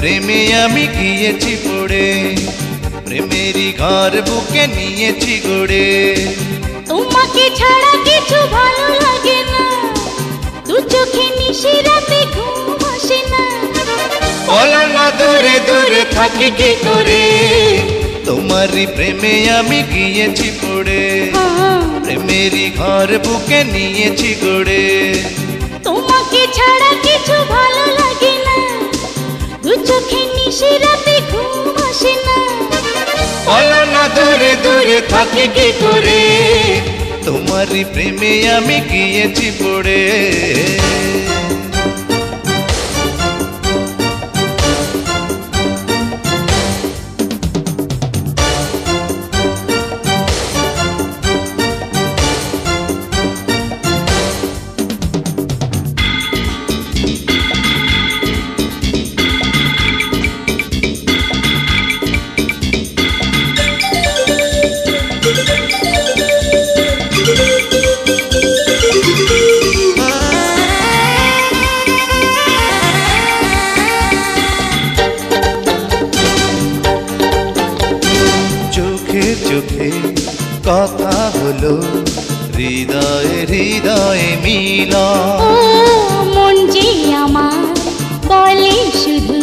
প্রেমে আমি গিয়েছি পড়ে, প্রেমেরই ঘর বুকে নিয়েছি গড়ে। তোমাকে ছাড়া কিছু ভালো লাগে না, দু চোখে নিশি রাতে ঘুম আসে না। বলো না দূরে দূরে থাকি কি করে, তোমারই প্রেমে আমি গিয়েছি পড়ে, প্রেমেরই ঘর বুকে নিয়েছি গড়ে। তোমাকে ছাড়া কিছু ভালো লাগে না, দু চোখে নিশি রাতে ঘুম আসে না। বলো না দূরে দূরে থাকি কি করে, তোমারই প্রেমে আমি গিয়েছি পড়ে। চোখে কথা হলো, হৃদয়ে হৃদয়ে মিলা। মন যে আমার বলে শুধু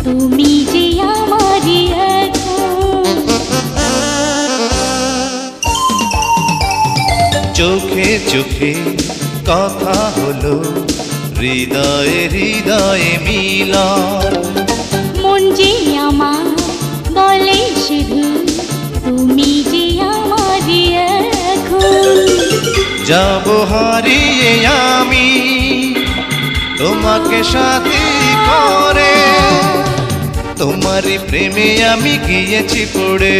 তুমি যে আমারই এখন। চোখে চোখে কথা হলো, হৃদয়ে হৃদয়ে মিলা। মন যে আমার বলে শুধু তুমি যে আমারই এখন। যাব হারিয়ে আমি তোমাকে সাথী করে, তোমারই প্রেমে আমি গিয়েছি পড়ে,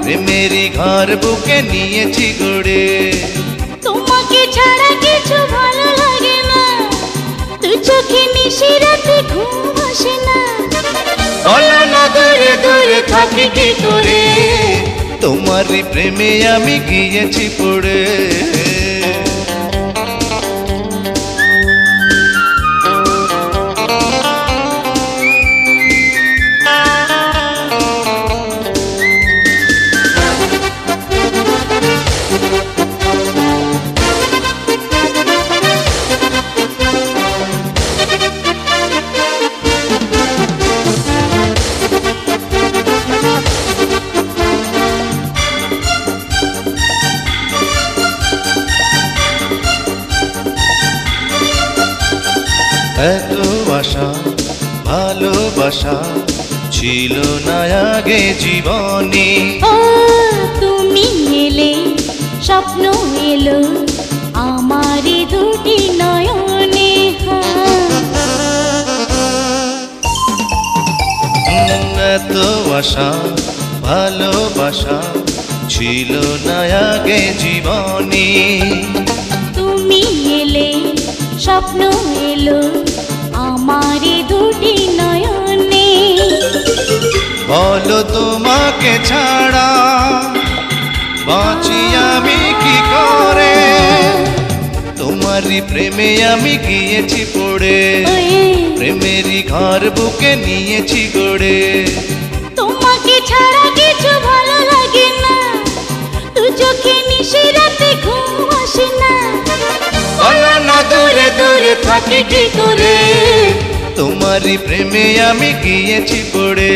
প্রেমেরই ঘর বুকে নিয়েছি গড়ে। তোমাকে ছাড়া কিছু ভালো লাগে না, দু চোখে নিশি রাতে ঘুম আসে না। বলো না দূরে দূরে থাকি কি করে, তোমারই প্রেমে আমি গিয়েছি পড়ে। এত আশা ভালোবাসা ছিল না আগে জীবনে। ও তুমি এলে, স্বপ্ন এলো আমার দুটি নয়নে। এত আশা ভালোবাসা ছিল না আগে জীবনে। তুমি এলে, স্বপ্ন এলো আমার দুটি নয়নে। বলো তোমাকে ছাড়া বাঁচি আমি কি করে, তোমারই প্রেমে আমি গিয়েছি পড়ে, প্রেমেরই ঘর বুকে নিয়েছি গড়ে। তোমাকে ছাড়া কিছু ভালো লাগে না, দু চোখে নিশি রাতে ঘুম আসে না। বলো না দূরে দূরে থাকি কি করে, তোমারই প্রেমে আমি গিয়েছি পড়ে।